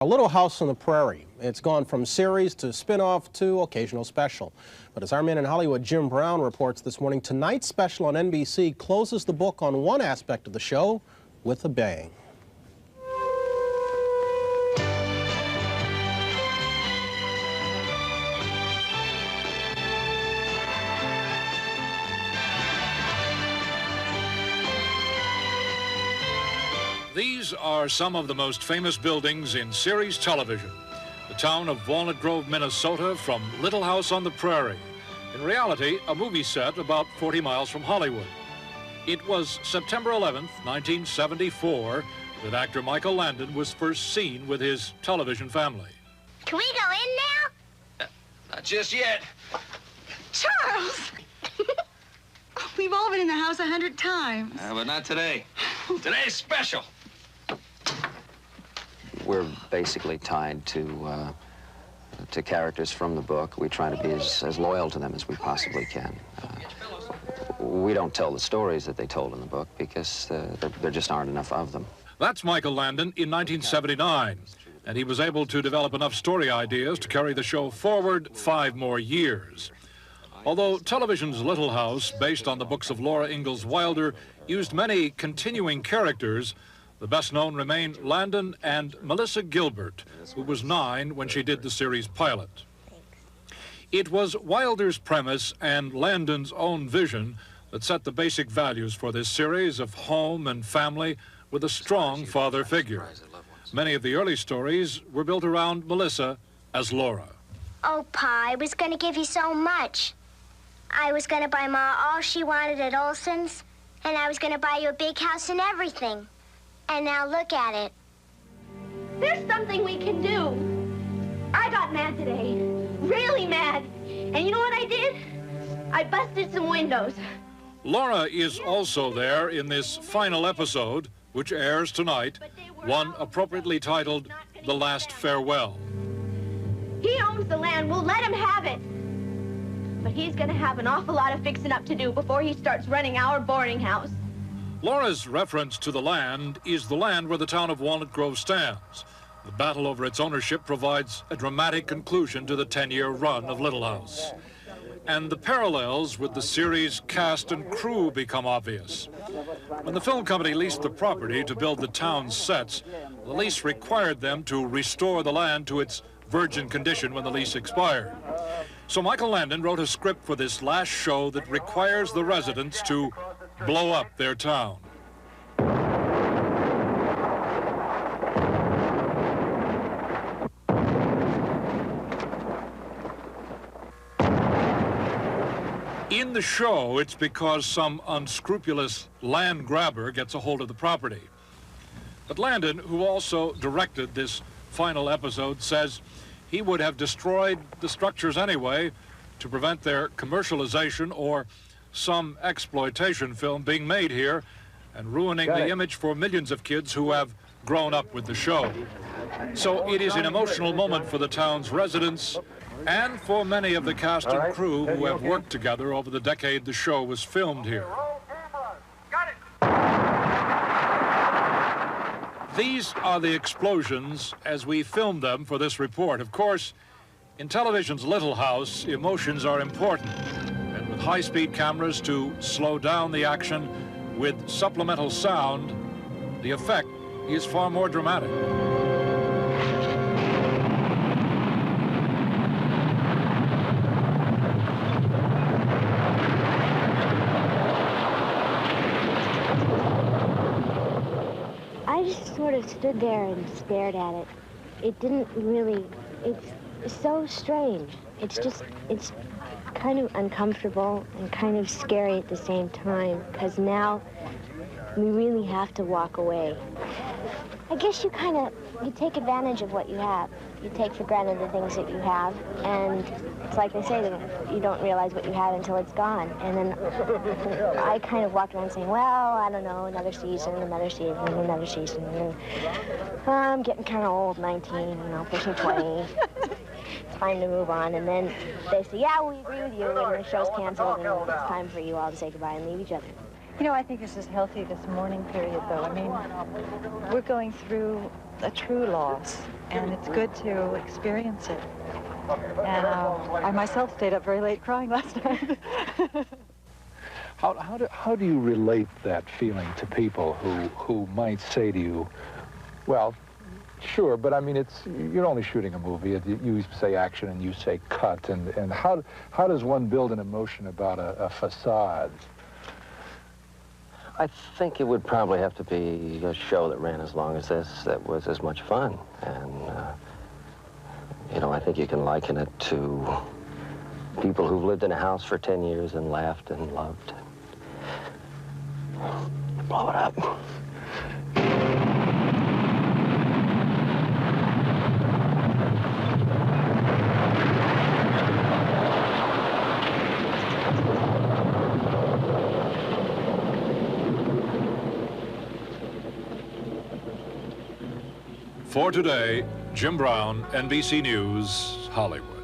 A Little House on the Prairie. It's gone from series to spin-off to occasional special. But as our man in Hollywood, Jim Brown, reports this morning, tonight's special on NBC closes the book on one aspect of the show with a bang. These are some of the most famous buildings in series television. The town of Walnut Grove, Minnesota, from Little House on the Prairie. In reality, a movie set about 40 miles from Hollywood. It was September 11th, 1974, that actor Michael Landon was first seen with his television family. Can we go in now? Not just yet. Charles! We've all been in the house 100 times. But not today. Today's special. We're basically tied to characters from the book. We try to be as loyal to them as we possibly can. We don't tell the stories that they told in the book because there just aren't enough of them. That's Michael Landon in 1979, and he was able to develop enough story ideas to carry the show forward 5 more years. Although television's Little House, based on the books of Laura Ingalls Wilder, used many continuing characters, the best known remain Landon and Melissa Gilbert, who was 9 when she did the series pilot. It was Wilder's premise and Landon's own vision that set the basic values for this series of home and family with a strong father figure. Many of the early stories were built around Melissa as Laura. Oh, Pa, I was going to give you so much. I was going to buy Ma all she wanted at Olson's, and I was going to buy you a big house and everything. And now look at it. There's something we can do. I got mad today. Really mad. And you know what I did? I busted some windows. Laura is also there in this final episode, which airs tonight, one appropriately titled The Last Farewell. He owns the land. We'll let him have it. But he's going to have an awful lot of fixing up to do before he starts running our boarding house. Laura's reference to the land is the land where the town of Walnut Grove stands. The battle over its ownership provides a dramatic conclusion to the 10-year run of Little House. And the parallels with the series' cast and crew become obvious. When the film company leased the property to build the town's sets, the lease required them to restore the land to its virgin condition when the lease expired. So Michael Landon wrote a script for this last show that requires the residents to blow up their town. In the show, it's because some unscrupulous land grabber gets a hold of the property. But Landon, who also directed this final episode, says he would have destroyed the structures anyway to prevent their commercialization or some exploitation film being made here and ruining the image for millions of kids who have grown up with the show. So it is an emotional moment for the town's residents and for many of the cast and crew who have worked together over the decade the show was filmed here. These are the explosions as we filmed them for this report. Of course, in television's Little House, emotions are important. And with high-speed cameras to slow down the action with supplemental sound, the effect is far more dramatic. I just sort of stood there and stared at it. It didn't really, it's so strange. It's kind of uncomfortable and kind of scary at the same time, because now we really have to walk away. I guess you take advantage of what you have. You take for granted the things that you have, and it's like they say, that you don't realize what you have until it's gone. And then I kind of walked around saying, well, I don't know, another season, another season, another season. And I'm getting kind of old, 19, pushing 20. It's time to move on. And then they say, yeah, we agree with you, and the show's canceled, and it's time for you all to say goodbye and leave each other. You know, I think this is healthy, this mourning period, though. I mean, we're going through a true loss. and it's good to experience it. And I myself stayed up very late crying last night. How do you relate that feeling to people who might say to you, well, sure, but I mean, you're only shooting a movie. You say action and you say cut, and how does one build an emotion about a facade? I think it would probably have to be a show that ran as long as this, that was as much fun. And, you know, I think you can liken it to people who've lived in a house for 10 years and laughed and loved. Blow it up. For today, Jim Brown, NBC News, Hollywood.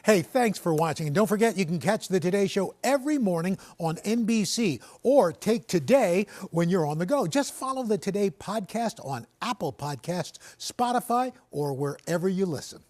Hey, thanks for watching. And don't forget, you can catch the Today Show every morning on NBC or take Today when you're on the go. Just follow the Today podcast on Apple Podcasts, Spotify, or wherever you listen.